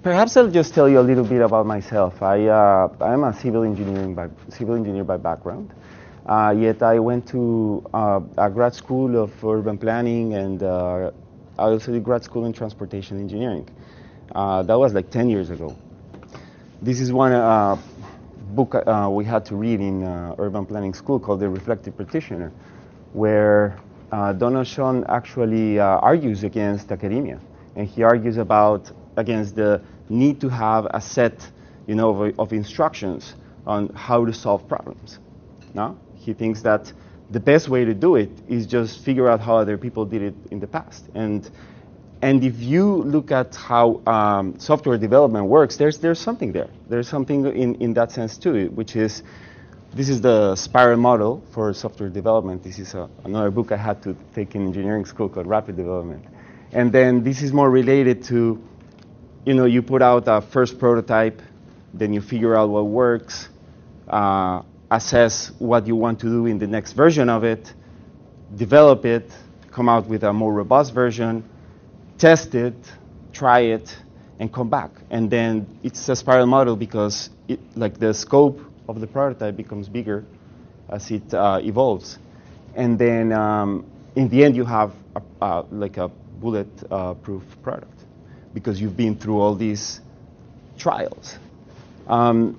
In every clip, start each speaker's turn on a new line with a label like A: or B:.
A: Perhaps I'll just tell you a little bit about myself. I'm a civil engineer by background. Yet I went to a grad school of urban planning, and I also did grad school in transportation engineering. That was like 10 years ago. This is one book we had to read in urban planning school called The Reflective Practitioner, where Donald Schoen actually argues against academia, and he argues against the need to have a set, of instructions on how to solve problems. No? He thinks that the best way to do it is just figure out how other people did it in the past. And if you look at how software development works, there's something there. There's something in that sense too, which is, this is the spiral model for software development. This is another book I had to take in engineering school called Rapid Development. And then this is more related to, you put out a first prototype, then you figure out what works, assess what you want to do in the next version of it, develop it, come out with a more robust version, test it, try it, and come back. And then it's a spiral model because the scope of the prototype becomes bigger as it evolves. And then in the end you have a bullet-proof product because you've been through all these trials. And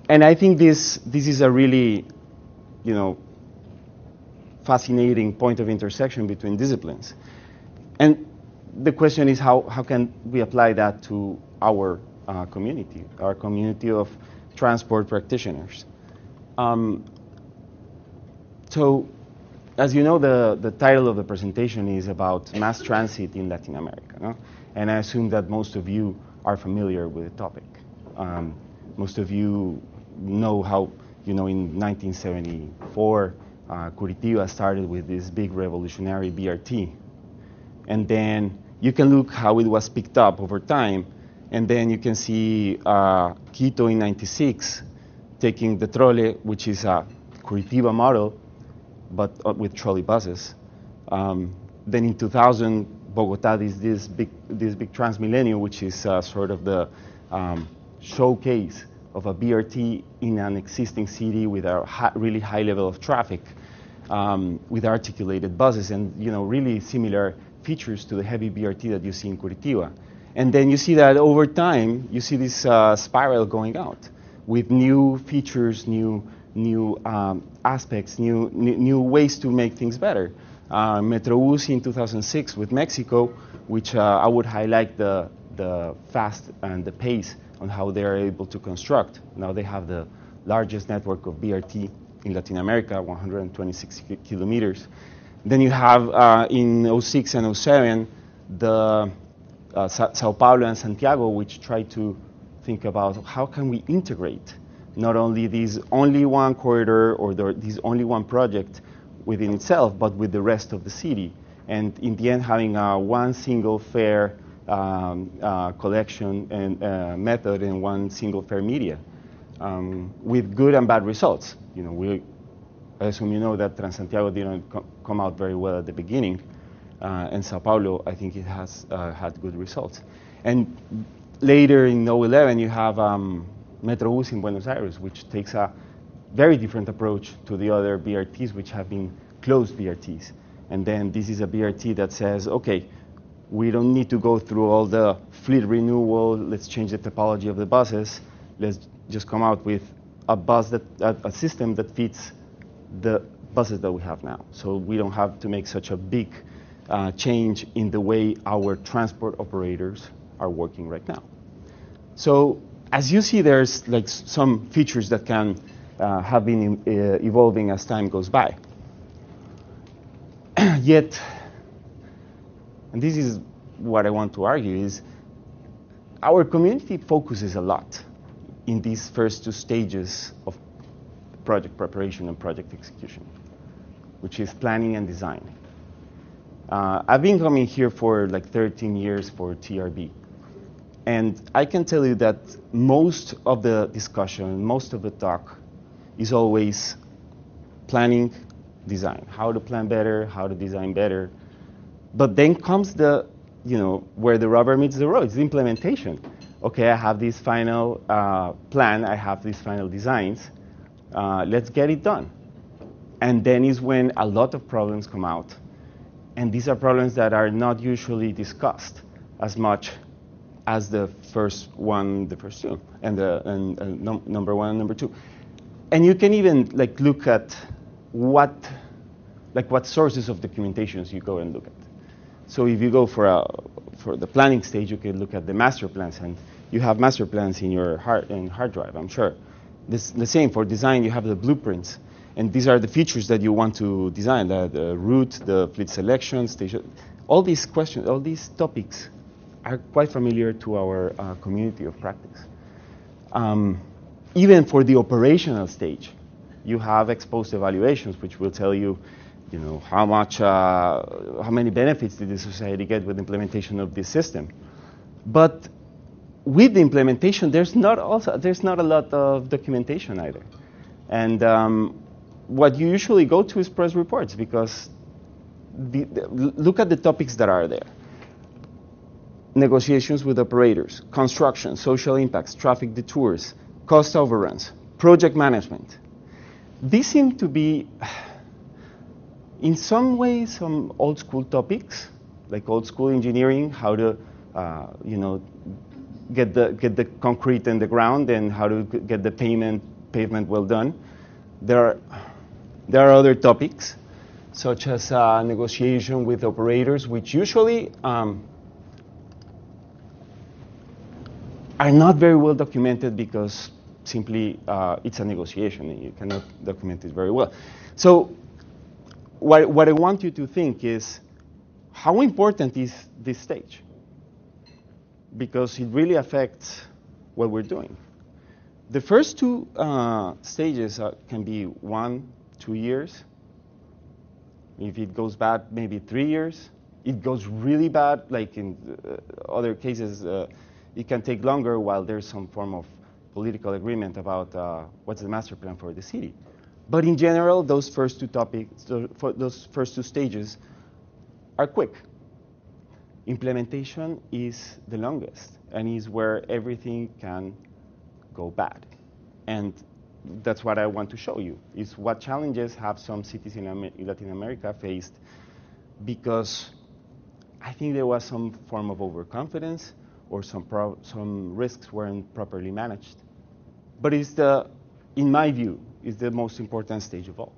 A: I think this is a really, fascinating point of intersection between disciplines. And the question is how can we apply that to our community of transport practitioners. So, as you know, the title of the presentation is about mass transit in Latin America, no? And I assume that most of you are familiar with the topic. Most of you know how, in 1974, Curitiba started with this big revolutionary BRT. And then you can look how it was picked up over time. And then you can see Quito in 96 taking the trole, which is a Curitiba model, but with trolley buses. Then in 2000, Bogotá is this big Transmilenio, which is sort of the showcase of a BRT in an existing city with a really high level of traffic, with articulated buses and really similar features to the heavy BRT that you see in Curitiba. And then you see that over time, you see this spiral going out with new features, new aspects, new ways to make things better. Metrobús in 2006 with Mexico, which I would highlight the fast and the pace on how they are able to construct. Now they have the largest network of BRT in Latin America, 126 kilometers. Then you have in 06 and 07 the Sao Paulo and Santiago, which try to think about how can we integrate not only this only one corridor or this only one project within itself, but with the rest of the city. And in the end, having one single fare collection and method and one single fare media with good and bad results. I assume you know that Transantiago didn't come out very well at the beginning. And Sao Paulo, I think it has had good results. And later in 2011, you have Metrobús in Buenos Aires, which takes a very different approach to the other BRTs, which have been closed BRTs. And then this is a BRT that says, okay, we don't need to go through all the fleet renewal, let's change the topology of the buses, let's just come out with a system that fits the buses that we have now. So we don't have to make such a big change in the way our transport operators are working right now. So as you see, there's some features that can have been evolving as time goes by. Yet, and this is what I want to argue, is our community focuses a lot in these first two stages of project preparation and project execution, which is planning and design. I've been coming here for 13 years for TRB. And I can tell you that most of the discussion, most of the talk is always planning, design. How to plan better, how to design better. But then comes the, where the rubber meets the road, it's the implementation. okay, I have this final plan, I have these final designs, let's get it done. And then is when a lot of problems come out. And these are problems that are not usually discussed as much as the first two, and number one and number two. And you can even like look at what sources of documentations you go and look at. So if you go for the planning stage, you can look at the master plans, and you have master plans in your hard drive, I'm sure. The same for design, you have the blueprints. And these are the features that you want to design, the route, the fleet selection, station. All these questions, all these topics are quite familiar to our community of practice. Even for the operational stage, you have ex post evaluations, which will tell you, how many benefits did the society get with implementation of this system. But with the implementation, there's not a lot of documentation either. And what you usually go to is press reports, because look at the topics that are there. Negotiations with operators, construction, social impacts, traffic detours, cost overruns, project management. These seem to be, in some ways, some old school topics, like old school engineering, how to, get the concrete in the ground and how to get the pavement well done. There are other topics, such as negotiation with operators, which usually are not very well documented because simply it's a negotiation and you cannot document it very well. So what I want you to think is, how important is this stage? Because it really affects what we're doing. The first two stages can be 1-2 years. If it goes bad, maybe 3 years. It goes really bad, like in other cases, it can take longer while there's some form of political agreement about what's the master plan for the city. But in general, those first two topics, those first two stages are quick. Implementation is the longest and is where everything can go bad. And that's what I want to show you, is what challenges have some cities in Latin America faced, because I think there was some form of overconfidence or some risks weren't properly managed. But it's in my view, is the most important stage of all.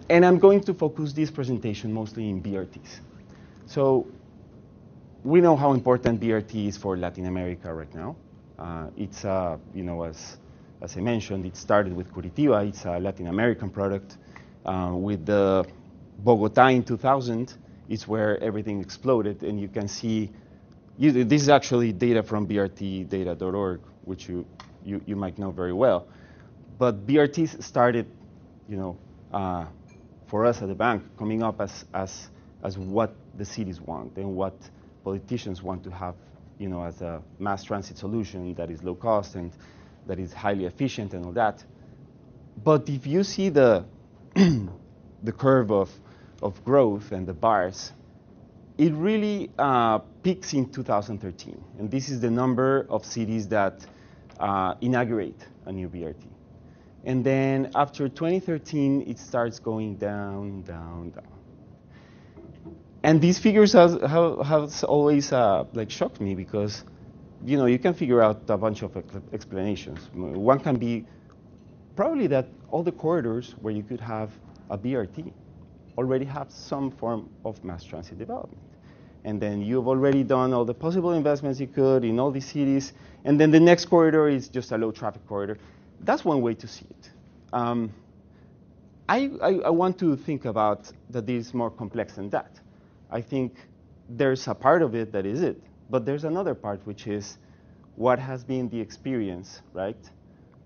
A: And I'm going to focus this presentation mostly in BRTs. So we know how important BRT is for Latin America right now. It's, as I mentioned, it started with Curitiba. It's a Latin American product. With the Bogotá in 2000, it's where everything exploded. And you can see, this is actually data from brtdata.org, which you might know very well. But BRTs started, for us at the bank, coming up as what the cities want and what politicians want to have, as a mass transit solution that is low cost and that is highly efficient and all that. But if you see the curve of growth and the bars, it really peaks in 2013. And this is the number of cities that inaugurate a new BRT. And then after 2013, it starts going down, down, down. And these figures have always shocked me, because you can figure out a bunch of explanations. One can be probably that all the corridors where you could have a BRT already have some form of mass transit development. And then you've already done all the possible investments you could in all these cities, and then the next corridor is just a low traffic corridor. That's one way to see it. I want to think about that this is more complex than that. I think there's a part of it that is it, but there's another part, which is what has been the experience, right,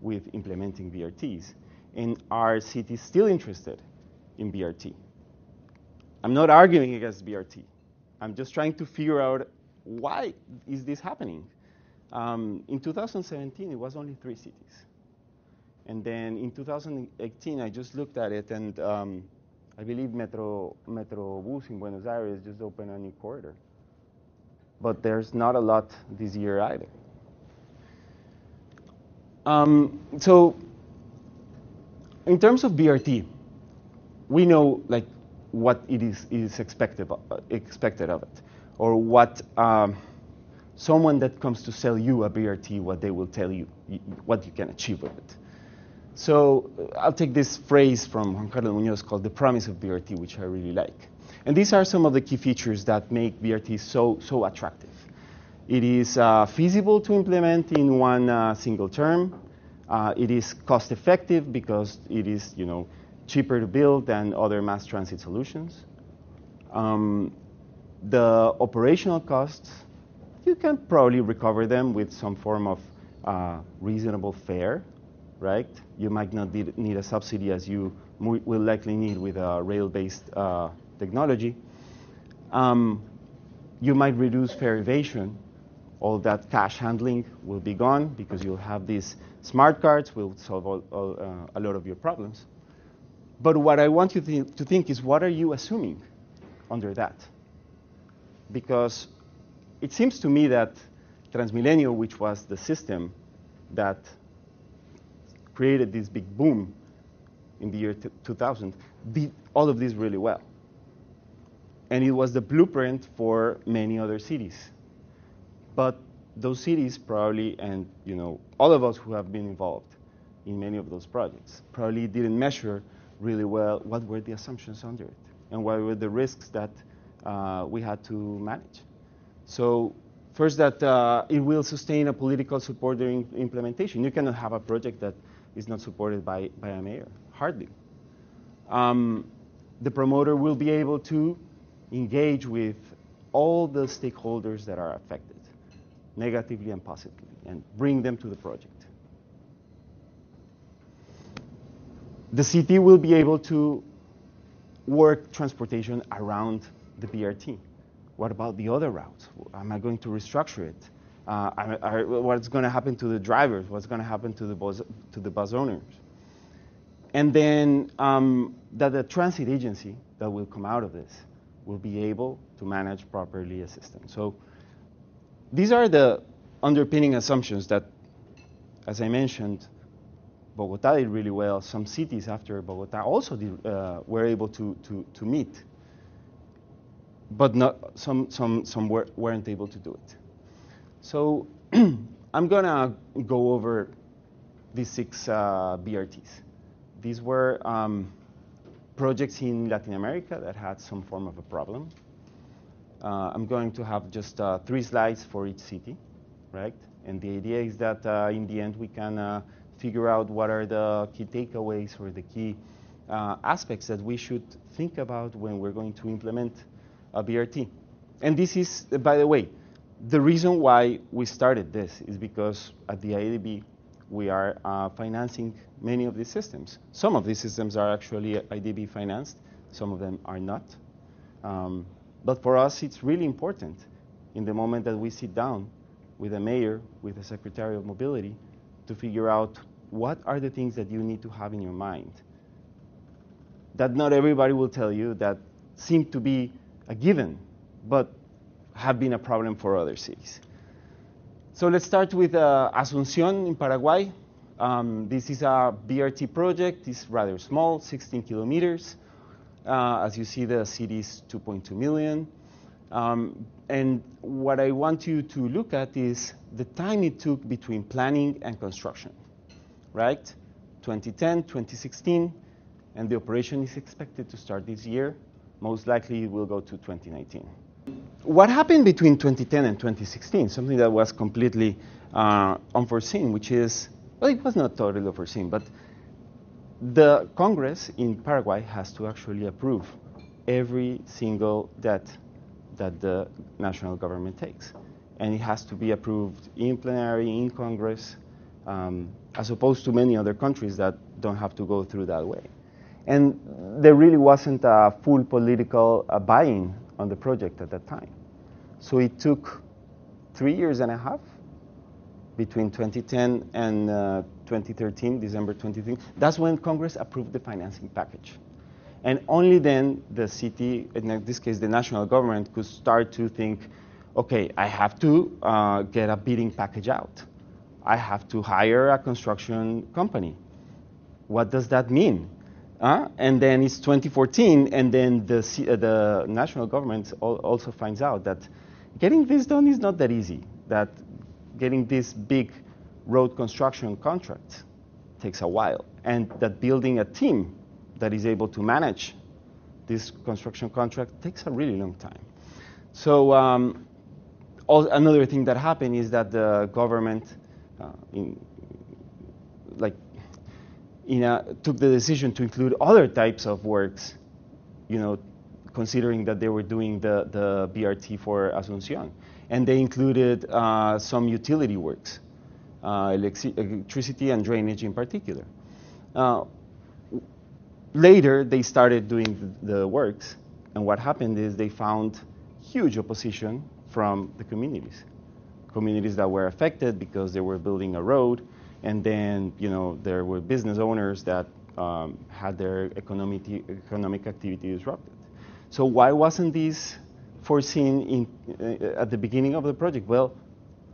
A: with implementing BRTs. And are cities still interested in BRT? I'm not arguing against BRT. I'm just trying to figure out, why is this happening? In 2017, it was only 3 cities. And then in 2018, I just looked at it, and I believe Metrobús in Buenos Aires just opened a new corridor. but there's not a lot this year either. So in terms of BRT, we know like what it is expected of it, or what someone that comes to sell you a BRT, what they will tell you, what you can achieve with it. So I'll take this phrase from Juan Carlos Muñoz called the promise of BRT, which I really like. And these are some of the key features that make BRT so attractive. It is feasible to implement in one single term. It is cost effective because it is, cheaper to build than other mass transit solutions. The operational costs, you can probably recover them with some form of reasonable fare, right? You might not need a subsidy as you will likely need with a rail-based technology. You might reduce fare evasion. All that cash handling will be gone because you'll have these smart cards will solve a lot of your problems. But what I want you to think is, what are you assuming under that? Because it seems to me that Transmilenio, which was the system that created this big boom in the year 2000, did all of this really well. And it was the blueprint for many other cities. But those cities probably, and all of us who have been involved in many of those projects, probably didn't measure really well what were the assumptions under it and what were the risks that we had to manage. So first, that it will sustain a political support during implementation. You cannot have a project that is not supported by a mayor, hardly. The promoter will be able to engage with all the stakeholders that are affected, negatively and positively, and bring them to the project. The city will be able to work transportation around the BRT. What about the other routes? Am I going to restructure it? What's going to happen to the drivers? What's going to happen to the bus owners? And then that the transit agency that will come out of this will be able to manage properly a system. So these are the underpinning assumptions that, as I mentioned, Bogotá did really well. Some cities after Bogotá also were able to meet, but not some weren't able to do it. So I'm gonna go over these 6 BRTs. These were projects in Latin America that had some form of a problem. I'm going to have just 3 slides for each city, right? And the idea is that in the end we can figure out what are the key takeaways or the key aspects that we should think about when we're going to implement a BRT. And this is, by the way, the reason why we started this is because at the IDB we are financing many of these systems. Some of these systems are actually IDB financed, some of them are not. But for us, it's really important in the moment that we sit down with a mayor, with a secretary of mobility, to figure out what are the things that you need to have in your mind that not everybody will tell you, that seem to be a given, but have been a problem for other cities. So let's start with Asunción in Paraguay. This is a BRT project. It's rather small, 16 kilometers. As you see, the city is 2.2 million. And what I want you to look at is the time it took between planning and construction, right? 2010, 2016, and the operation is expected to start this year. Most likely it will go to 2019. What happened between 2010 and 2016? Something that was completely unforeseen, which is, well, it was not totally unforeseen, but the Congress in Paraguay has to actually approve every single debt that the national government takes. And it has to be approved in plenary, in Congress, as opposed to many other countries that don't have to go through that way. And there really wasn't a full political buy-in on the project at that time. So it took 3 years and a half between 2010 and 2013, December 2013. That's when Congress approved the financing package. And only then the city, in this case the national government, could start to think, okay, I have to get a bidding package out. I have to hire a construction company. What does that mean? And then it's 2014, and then the national government also finds out that getting this done is not that easy, that getting this big road construction contract takes a while, and that building a team that is able to manage this construction contract takes a really long time. So another thing that happened is that the government took the decision to include other types of works, considering that they were doing the BRT for Asunción. And they included some utility works, electricity and drainage in particular. Later, they started doing the works, and what happened is they found huge opposition from the communities that were affected because they were building a road, and then there were business owners that had their economic activity disrupted. So why wasn't this foreseen at the beginning of the project? Well,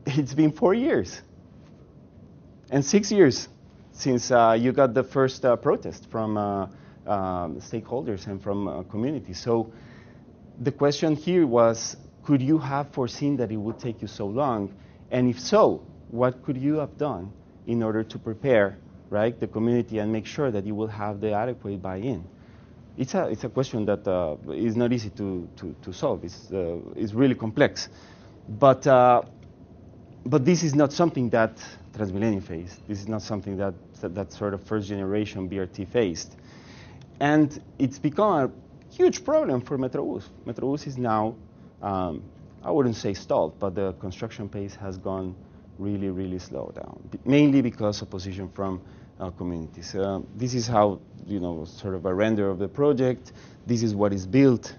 A: it's been 4 years and 6 years since you got the first protest from stakeholders and from communities. So the question here was, could you have foreseen that it would take you so long? And if so, what could you have done in order to prepare, right, the community and make sure that you will have the adequate buy-in? It's a question that is not easy to solve. It's really complex. But this is not something that Transmilenio faced. This is not something that sort of first generation BRT faced. And it's become a huge problem for Metrobus. Metrobus is now, I wouldn't say stalled, but the construction pace has gone really, really slow down, mainly because of opposition from communities. This is how, sort of a render of the project. This is what is built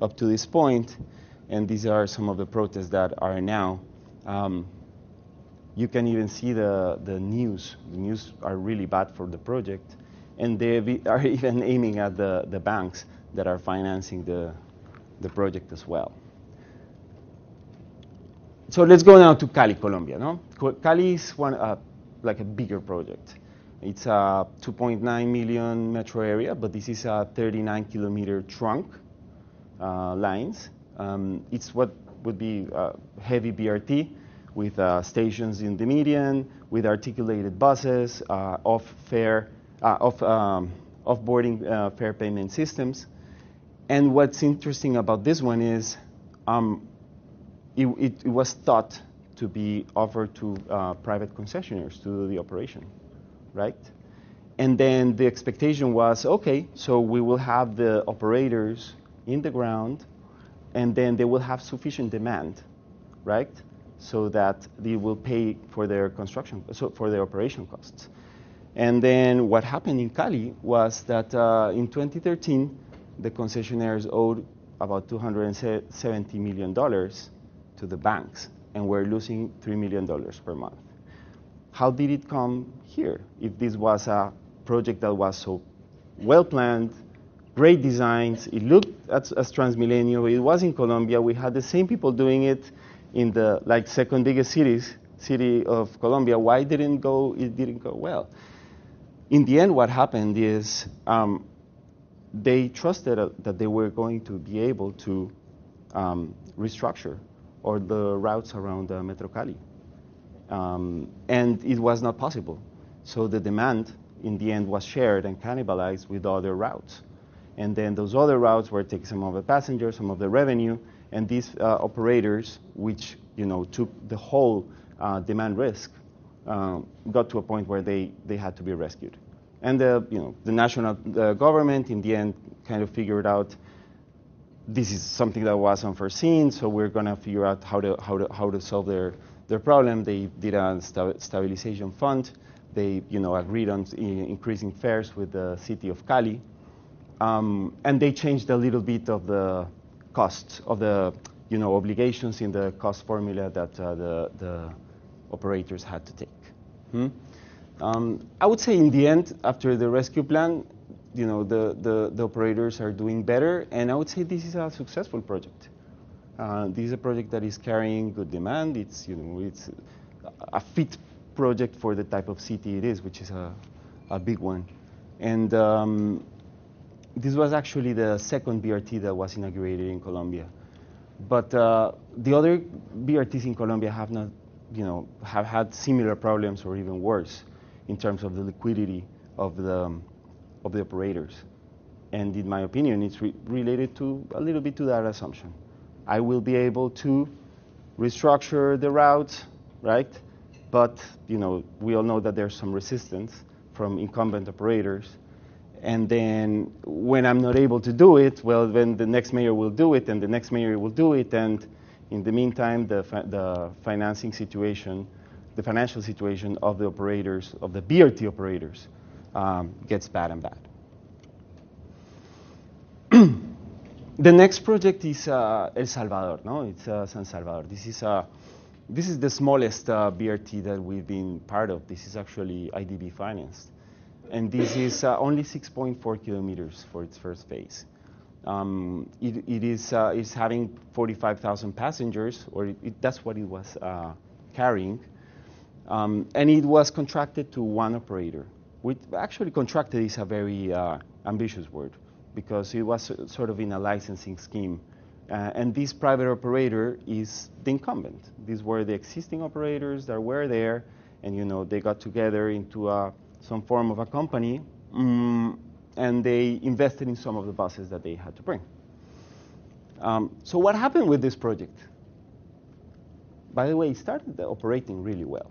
A: up to this point, and these are some of the protests that are now. You can even see the news. The news are really bad for the project, and they are even aiming at the banks that are financing the project as well. So let's go now to Cali, Colombia. No? Cali is like a bigger project. It's a 2.9 million metro area, but this is a 39-kilometer trunk lines. It's what would be heavy BRT with stations in the median, with articulated buses, off-boarding fare payment systems. And what's interesting about this one is it was thought to be offered to private concessionaires to do the operation, right? And then the expectation was, okay, so we will have the operators in the ground, and then they will have sufficient demand, right? So that they will pay for their construction, so for their operation costs. And then what happened in Cali was that in 2013, the concessionaires owed about $270 million to the banks, and we're losing $3 million per month. How did it come here? If this was a project that was so well planned, great designs, it looked as Transmilenio, it was in Colombia, we had the same people doing it in the second biggest city of Colombia, why didn't it go well? In the end, what happened is they trusted that they were going to be able to restructure or the routes around Metro Cali. And it was not possible. So the demand, in the end, was shared and cannibalized with other routes. And then those other routes were taking some of the passengers, some of the revenue, and these operators, which took the whole demand risk, got to a point where they had to be rescued. And the national government, in the end, kind of figured out this is something that was unforeseen, so we're going to figure out how to solve their problem. They did a stabilization fund. They agreed on increasing fares with the city of Cali, and they changed a little bit of the costs of the obligations in the cost formula that the operators had to take. I would say in the end, after the rescue plan, the operators are doing better, and I would say this is a successful project. This is a project that is carrying good demand. It's, it's a fit project for the type of city it is, which is a big one. And this was actually the second BRT that was inaugurated in Colombia. But the other BRTs in Colombia have not, have had similar problems or even worse in terms of the liquidity of the operators. And in my opinion, it's related to a little bit to that assumption. I will be able to restructure the routes, right? But we all know that there's some resistance from incumbent operators. And then when I'm not able to do it, well, then the next mayor will do it, and the next mayor will do it, and in the meantime, the financing situation, the financial situation of the operators, of the BRT operators, gets bad and bad. The next project is El Salvador, no? It's San Salvador. This is the smallest BRT that we've been part of. This is actually IDB financed. And this is only 6.4 kilometers for its first phase. It is having 45,000 passengers, or that's what it was carrying. And it was contracted to one operator. Actually, contracted is a very ambitious word, because it was sort of in a licensing scheme. And this private operator is the incumbent. These were the existing operators that were there, and they got together into some form of a company, and they invested in some of the buses that they had to bring. So what happened with this project? By the way, it started operating really well,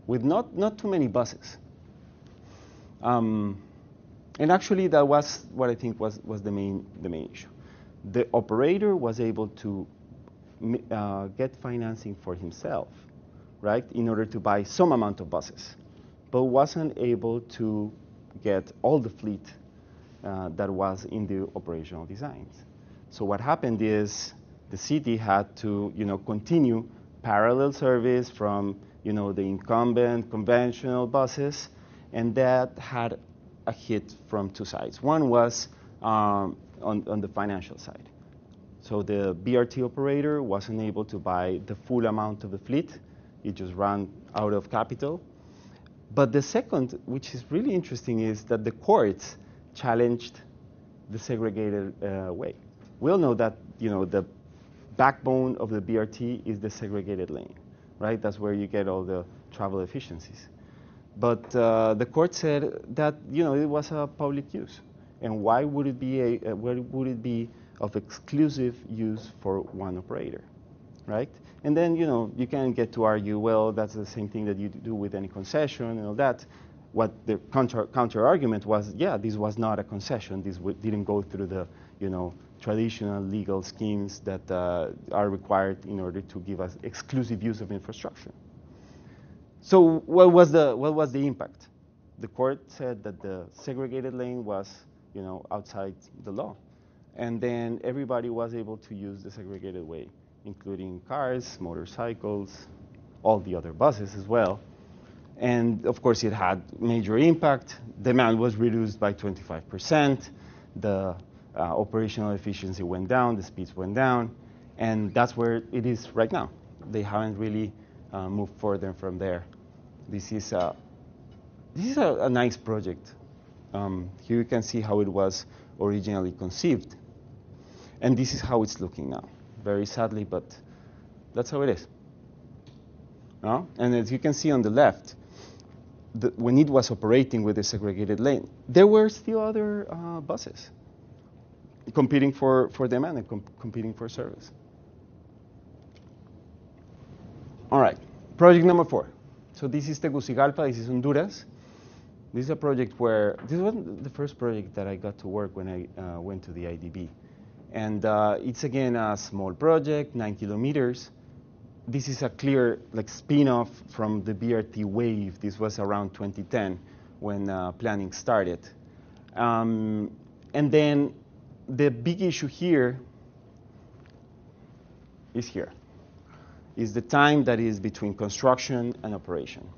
A: with not too many buses. And actually, that was what I think was the main issue. The operator was able to get financing for himself, right, in order to buy some amount of buses, but wasn't able to get all the fleet that was in the operational designs. So what happened is the city had to, continue parallel service from, the incumbent conventional buses, and that had a hit from two sides. One was on the financial side. So the BRT operator wasn't able to buy the full amount of the fleet. It just ran out of capital. But the second, which is really interesting, is that the courts challenged the segregated way. We all know that the backbone of the BRT is the segregated lane, right? That's where you get all the travel efficiencies. But the court said that it was a public use, and why would it be of exclusive use for one operator, right? And then you can get to argue, well, that's the same thing that you do with any concession and all that. What the counter argument was, yeah, this was not a concession. This didn't go through the traditional legal schemes that are required in order to give us exclusive use of infrastructure. So what was the impact? The court said that the segregated lane was outside the law, and then everybody was able to use the segregated way, including cars, motorcycles, all the other buses as well. And of course, it had major impact. Demand was reduced by 25%. The operational efficiency went down. The speeds went down. And that's where it is right now. They haven't really moved further from there. This is a nice project. Here you can see how it was originally conceived. And this is how it's looking now. Very sadly, but that's how it is. No? And as you can see on the left, when it was operating with the segregated lane, there were still other buses competing for demand and competing for service. All right, project number 4. So this is Tegucigalpa, this is Honduras. This is a project where, this wasn't the first project that I got to work when I went to the IDB. And it's again a small project, 9 kilometers. This is a clear spin-off from the BRT wave. This was around 2010 when planning started. And then the big issue here is the time that is between construction and operation.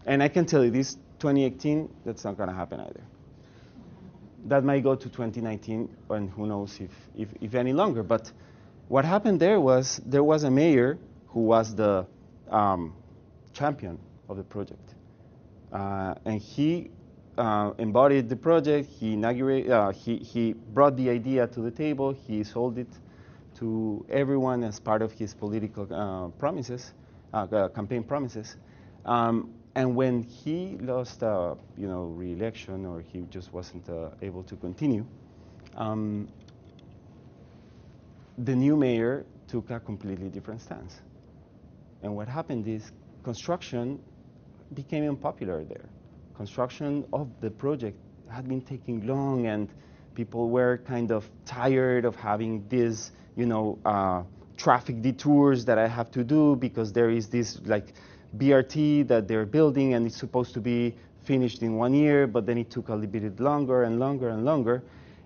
A: And I can tell you this 2018, that's not going to happen either. That might go to 2019, and who knows if any longer. But What happened there was a mayor who was the champion of the project. And he embodied the project, he brought the idea to the table, he sold it to everyone as part of his political campaign promises. And when he lost, re-election, or he just wasn't able to continue, the new mayor took a completely different stance. And what happened is construction became unpopular there. Construction of the project had been taking long, and people were kind of tired of having this, traffic detours that I have to do because there is this like BRT that they're building and it's supposed to be finished in 1 year, but then it took a little bit longer and longer and longer.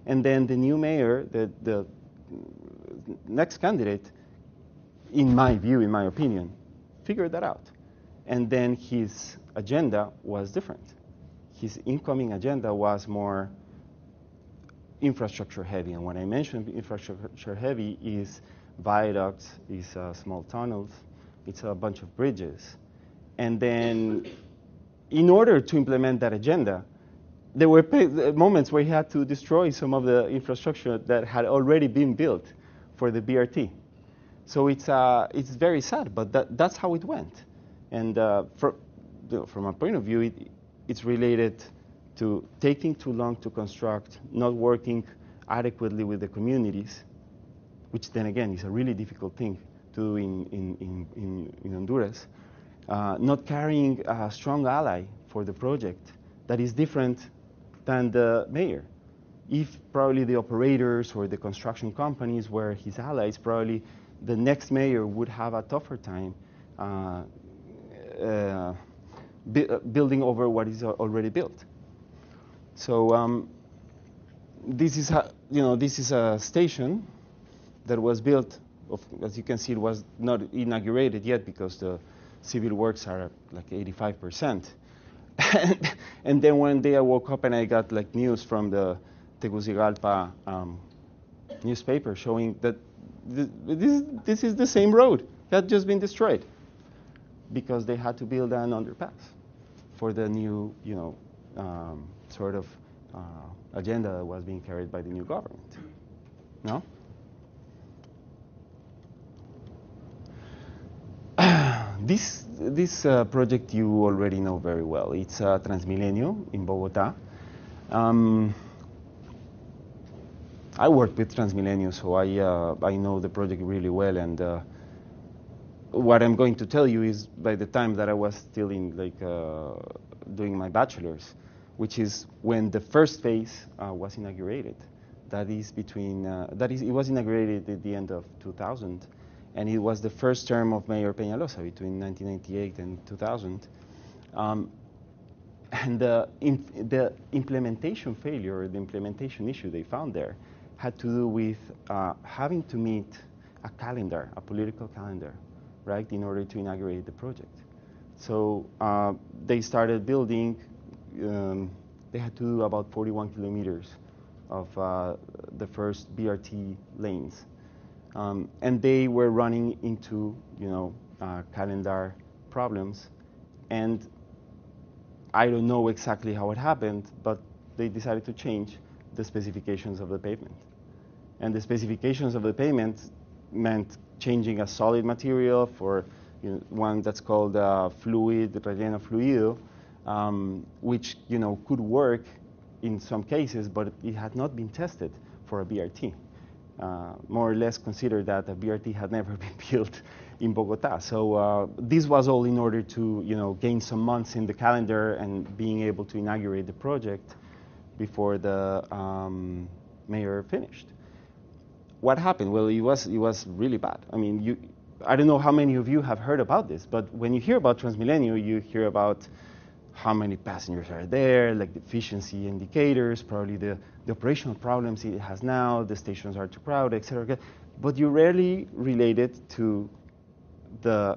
A: And then the new mayor, the next candidate, in my view, in my opinion, figured that out. And then his agenda was different. His incoming agenda was more infrastructure heavy. And when I mention infrastructure heavy, is viaducts, is small tunnels, it's a bunch of bridges. And then in order to implement that agenda, there were moments where he had to destroy some of the infrastructure that had already been built for the BRT. So it's very sad, but that's how it went. And from a point of view, it's related to taking too long to construct, not working adequately with the communities, which then again is a really difficult thing to do in Honduras, not carrying a strong ally for the project that is different than the mayor. If probably the operators or the construction companies were his allies, probably the next mayor would have a tougher time building over what is already built. So this is a station that was built. As you can see, it was not inaugurated yet because the civil works are like 85%. And then one day I woke up and I got like news from the Tegucigalpa newspaper showing that this is the same road that had just been destroyed because they had to build an underpass for the new, sort of agenda that was being carried by the new government. No? This project you already know very well. It's Transmilenio in Bogotá. I worked with Transmilenio, so I know the project really well. And what I'm going to tell you is by the time that I was still in doing my bachelor's, which is when the first phase was inaugurated. It was inaugurated at the end of 2000. And it was the first term of Mayor Peñalosa between 1998 and 2000. And the implementation failure, the implementation issue they found there, had to do with having to meet a calendar, a political calendar, right, in order to inaugurate the project. So they started building, they had to do about 41 kilometers of the first BRT lanes. And they were running into, calendar problems. And I don't know exactly how it happened, but they decided to change the specifications of the pavement. And the specifications of the pavement meant changing a solid material for one that's called fluid, relleno fluido, which could work in some cases, but it had not been tested for a BRT. More or less consider that a BRT had never been built in Bogotá. So this was all in order to gain some months in the calendar and being able to inaugurate the project before the mayor finished. What happened? Well, it was really bad. I mean, I don't know how many of you have heard about this, but when you hear about Transmilenio, you hear about how many passengers are there, like the efficiency indicators, probably the operational problems it has now, the stations are too crowded, etc. But you rarely relate it to the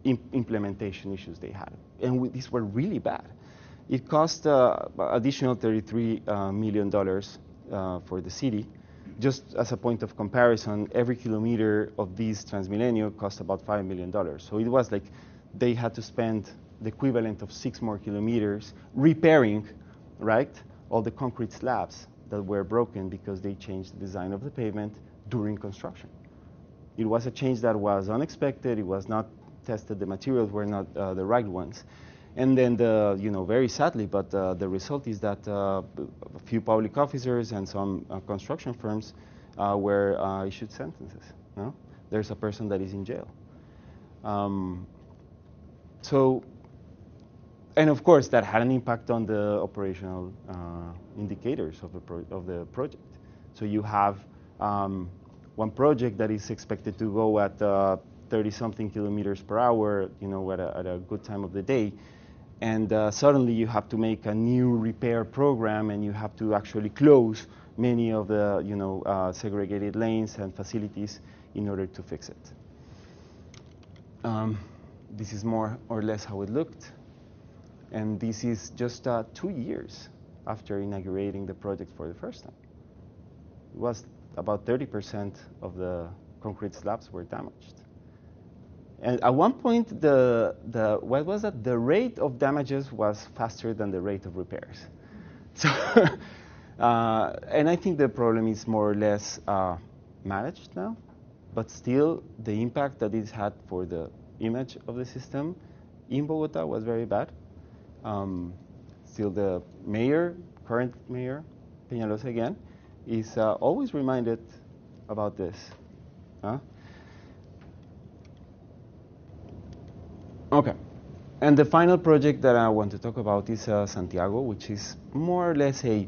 A: implementation issues they had. And these were really bad. It cost additional $33 million for the city just as a point of comparison, every kilometer of these Transmilenio cost about $5 million. So it was like they had to spend the equivalent of 6 more kilometers repairing, right, all the concrete slabs that were broken because they changed the design of the pavement during construction. It was a change that was unexpected. It was not tested. The materials were not the right ones. And then, very sadly, but the result is that a few public officers and some construction firms were issued sentences. No? There's a person that is in jail. And of course, that had an impact on the operational indicators of the project. So you have one project that is expected to go at 30-something kilometers per hour, at a good time of the day. And suddenly you have to make a new repair program, and you have to actually close many of the segregated lanes and facilities in order to fix it. This is more or less how it looked. And this is just 2 years after inaugurating the project for the first time. It was about 30% of the concrete slabs were damaged. And at one point, the rate of damages was faster than the rate of repairs. So, and I think the problem is more or less managed now, but still the impact that it had for the image of the system in Bogotá was very bad. Still the mayor, current mayor, Peñalosa again, is always reminded about this. Okay, and the final project that I want to talk about is Santiago, which is more or less a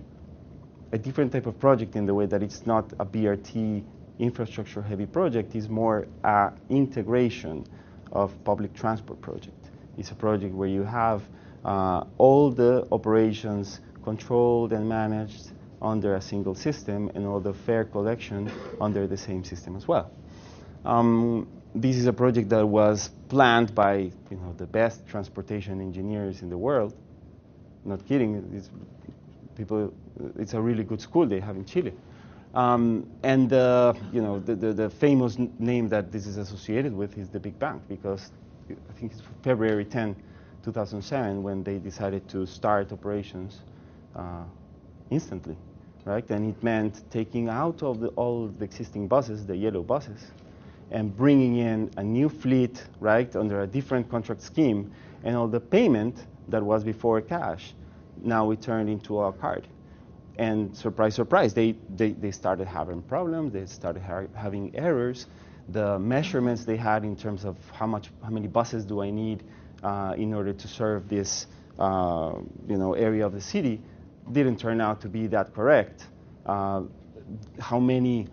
A: different type of project in the way that it's not a BRT infrastructure heavy project. It's more an integration of public transport project. It's a project where you have all the operations controlled and managed under a single system, and all the fare collection under the same system as well. This is a project that was planned by the best transportation engineers in the world. Not kidding. It's a really good school they have in Chile. And the famous name that this is associated with is the Big Bang, because I think it's February 10, 2007, when they decided to start operations instantly, right? And it meant taking out of all the existing buses, the yellow buses, and bringing in a new fleet, right, under a different contract scheme, and all the payment that was before cash, now it turned into a card. And surprise, surprise, they started having problems, they started having errors. The measurements they had in terms of how many buses do I need in order to serve this area of the city didn't turn out to be that correct. How many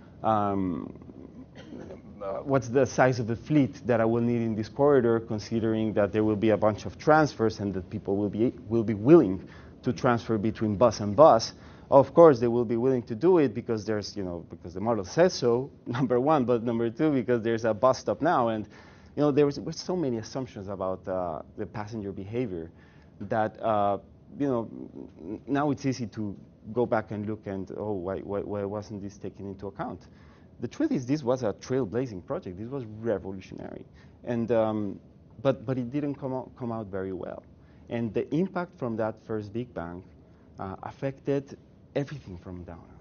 A: what's the size of the fleet that I will need in this corridor, considering that there will be a bunch of transfers and that people will be willing to transfer between bus and bus. Of course, they will be willing to do it because because the model says so, number one, but number two, because there's a bus stop now. And there were so many assumptions about the passenger behavior that now it's easy to go back and look and why wasn't this taken into account? The truth is, this was a trailblazing project. This was revolutionary, and but it didn't come out very well. And the impact from that first Big Bang affected everything from down on.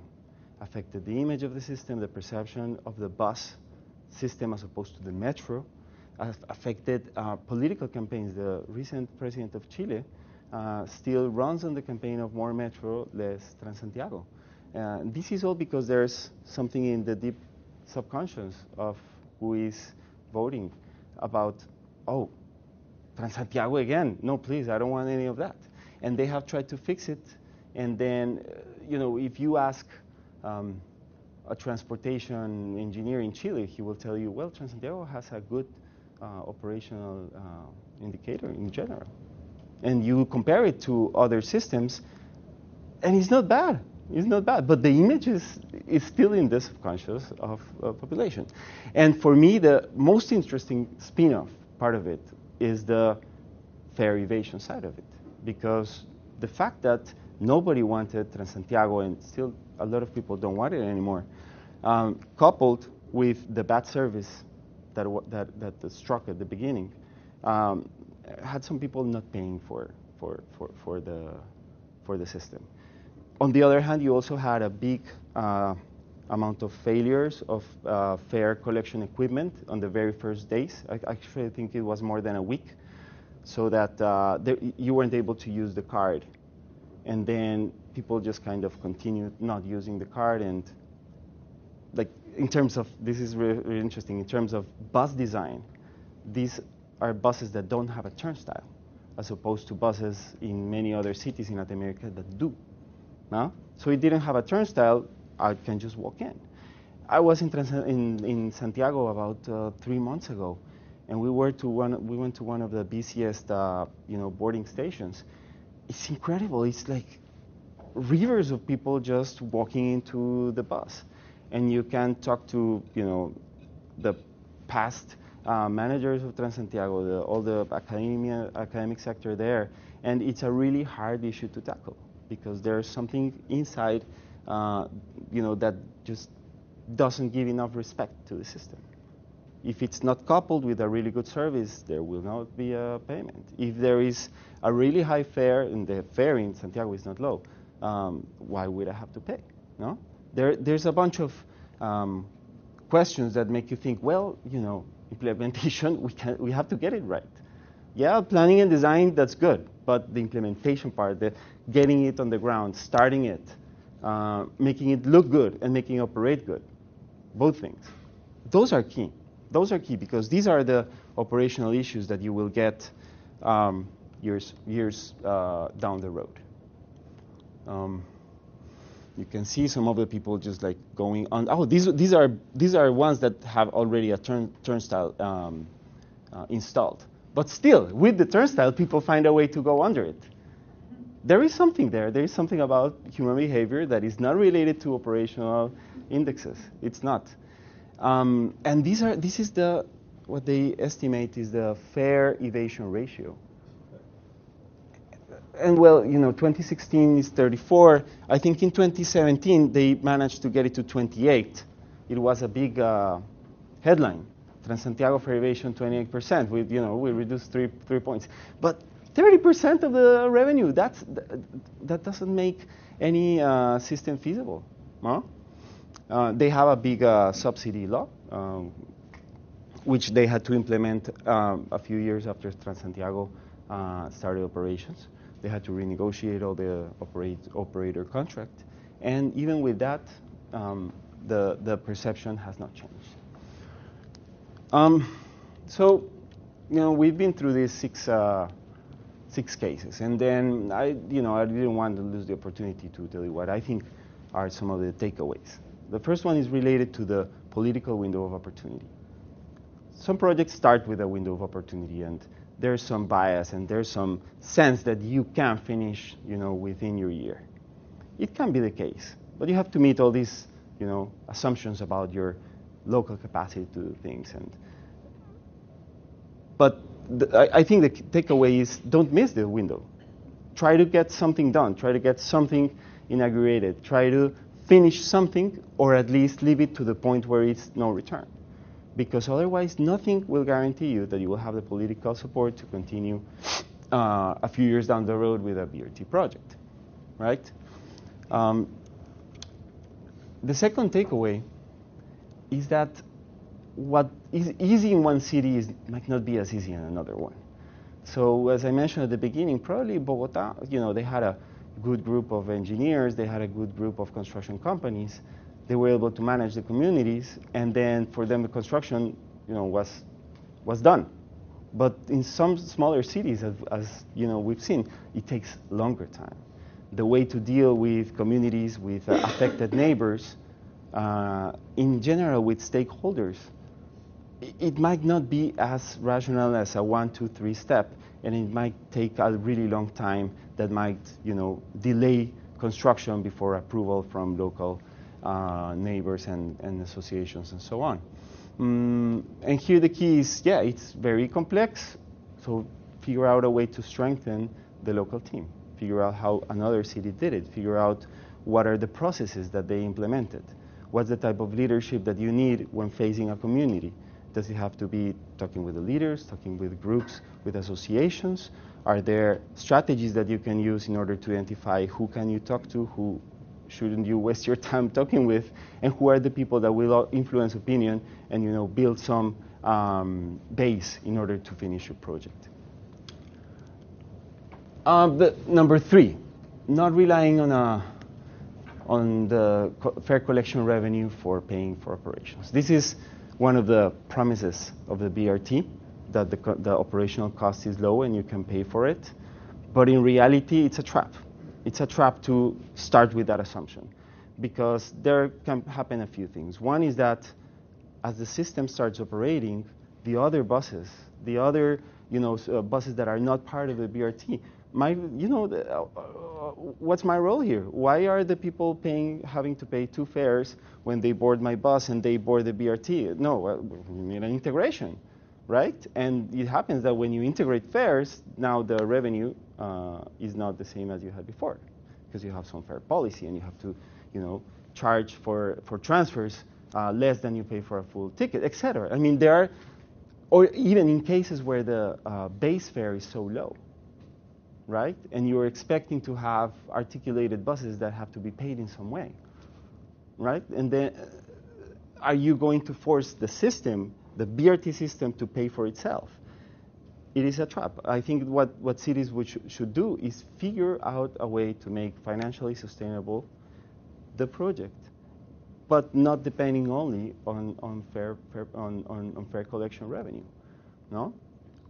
A: Affected the image of the system, the perception of the bus system as opposed to the metro. Affected political campaigns. The recent president of Chile still runs on the campaign of more metro, less Transantiago. This is all because there's something in the deep subconscious of who is voting about, Transantiago again. No, please, I don't want any of that. And they have tried to fix it. And then, if you ask a transportation engineer in Chile, he will tell you, well, Transantiago has a good operational indicator in general. And you compare it to other systems, and it's not bad. It's not bad, but the image is still in the subconscious of population. And for me, the most interesting spin-off part of it is the fare evasion side of it, because the fact that nobody wanted Transantiago, and still a lot of people don't want it anymore, coupled with the bad service that struck at the beginning, had some people not paying for the system. On the other hand, you also had a big amount of failures of fare collection equipment on the very first days. I actually think it was more than a week, so that you weren't able to use the card. And then people just kind of continued not using the card. And like in terms of, this is really interesting, in terms of bus design, these are buses that don't have a turnstile, as opposed to buses in many other cities in Latin America that do. No? So it didn't have a turnstile. I can just walk in. I was in Santiago about 3 months ago, and we went to one of the busiest boarding stations. It's incredible. It's like rivers of people just walking into the bus, and you can talk to the past managers of Transantiago, all the academic sector there, and it's a really hard issue to tackle because there's something inside, that just doesn't give enough respect to the system. If it's not coupled with a really good service, there will not be a payment. If there is a really high fare, and the fare in Santiago is not low, why would I have to pay? No? There's a bunch of questions that make you think, well, implementation, we have to get it right. Yeah, planning and design, that's good, but the implementation part, the getting it on the ground, starting it, making it look good and making it operate good, both things, those are key. Those are key because these are the operational issues that you will get years down the road. You can see some of the people just like going on. Oh, these are ones that have already a turnstile installed. But still, with the turnstile, people find a way to go under it. There is something there. There is something about human behavior that is not related to operational indexes. It's not. And this is what they estimate is the fare evasion ratio. And well, 2016 is 34. I think in 2017 they managed to get it to 28. It was a big headline. Transantiago fare evasion 28%. We reduced three points, but 30% of the revenue. That doesn't make any system feasible. Huh? They have a big subsidy law, which they had to implement a few years after Transantiago started operations. They had to renegotiate all the operator contract. And even with that, the perception has not changed. So, we've been through these six cases. And then I didn't want to lose the opportunity to tell you what I think are some of the takeaways. The first one is related to the political window of opportunity. Some projects start with a window of opportunity, and there's some bias, and there's some sense that you can finish, within your year. It can be the case, but you have to meet all these, assumptions about your local capacity to do things. But I think the takeaway is don't miss the window. Try to get something done. Try to get something inaugurated. Try to finish something, or at least leave it to the point where it's no return. Because otherwise, nothing will guarantee you that you will have the political support to continue a few years down the road with a BRT project, right? The second takeaway is that what is easy in one city might not be as easy in another one. So as I mentioned at the beginning, probably Bogotá, they had a good group of engineers, they had a good group of construction companies. They were able to manage the communities, and then for them the construction, was done. But in some smaller cities, as we've seen, it takes longer time. The way to deal with communities, with affected neighbors, in general with stakeholders, it might not be as rational as a 1, 2, 3 step, and it might take a really long time that might, delay construction before approval from local neighbors and associations and so on. And here the key is, it's very complex, so figure out a way to strengthen the local team. Figure out how another city did it. Figure out what are the processes that they implemented. What's the type of leadership that you need when facing a community? Does it have to be talking with the leaders, talking with groups, with associations? Are there strategies that you can use in order to identify who can you talk to, who shouldn't you waste your time talking with, and who are the people that will influence opinion and, you know, build some base in order to finish your project. Number 3, not relying on the fair collection revenue for paying for operations. This is one of the promises of the BRT, that the operational cost is low and you can pay for it. But in reality, it's a trap. It's a trap to start with that assumption, because there can happen a few things. One is that as the system starts operating, the other buses, the other buses that are not part of the BRT, what's my role here? Why are the people having to pay 2 fares when they board my bus and they board the BRT? No, we need an integration, right? And it happens that when you integrate fares, now the revenue is not the same as you had before, because you have some fare policy and you have to, charge for transfers less than you pay for a full ticket, etc. I mean, or even in cases where the base fare is so low, right? And you're expecting to have articulated buses that have to be paid in some way, right? And then are you going to force the system, the BRT system, to pay for itself? It is a trap. I think what cities should do is figure out a way to make financially sustainable the project, but not depending only on fair collection revenue, no?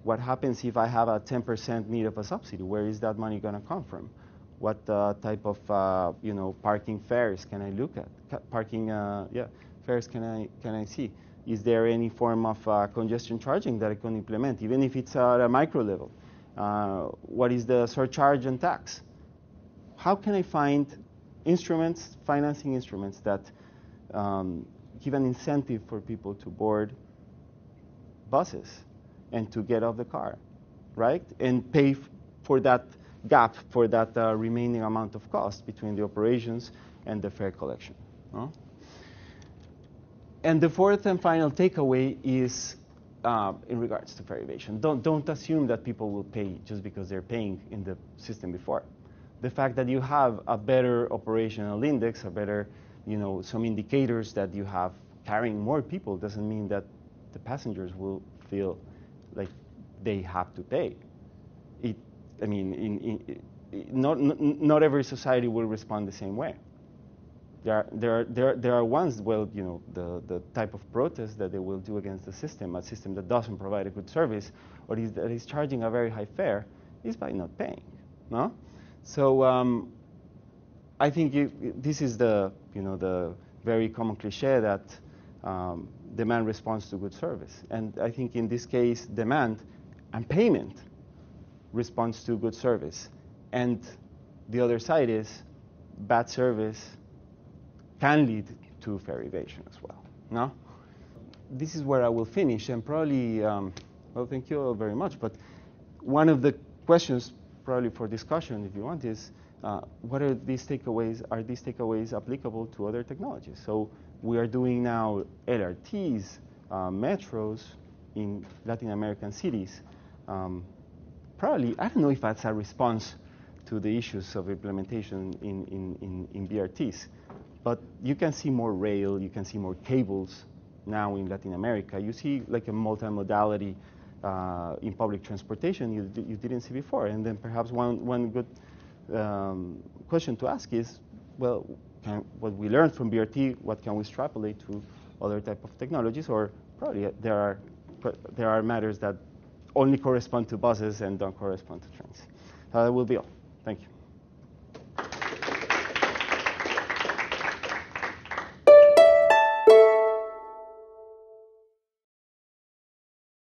A: What happens if I have a 10% need of a subsidy? Where is that money going to come from? What type of parking fares can I look at? Fares can I see? Is there any form of congestion charging that I can implement, even if it's at a micro level? What is the surcharge and tax? How can I find financing instruments that give an incentive for people to board buses and to get off the car, right? And pay for that gap, for that remaining amount of cost between the operations and the fare collection. No? And the 4th and final takeaway is in regards to fare evasion. Don't assume that people will pay just because they're paying in the system before. The fact that you have a better operational index, a better, some indicators that you have carrying more people doesn't mean that the passengers will feel like they have to pay. Not every society will respond the same way. There are ones, the type of protest that they will do against the system, a system that doesn't provide a good service, or that is charging a very high fare, is by not paying, no? So I think this is the very common cliche that demand responds to good service. And I think in this case, demand and payment responds to good service. And the other side is bad service can lead to fare evasion as well. No? This is where I will finish, and probably, thank you all very much. But one of the questions probably for discussion, if you want, is what are these takeaways? Are these takeaways applicable to other technologies? So we are doing now LRTs, metros in Latin American cities. Probably, I don't know if that's a response to the issues of implementation in BRTs, but you can see more rail, you can see more cables now in Latin America. You see like a multimodality in public transportation you didn't see before. And then perhaps one good question to ask is, well, what we learned from BRT, what can we extrapolate to other type of technologies? Or probably there are matters that only correspond to buses and don't correspond to trains. That will be all. Thank you.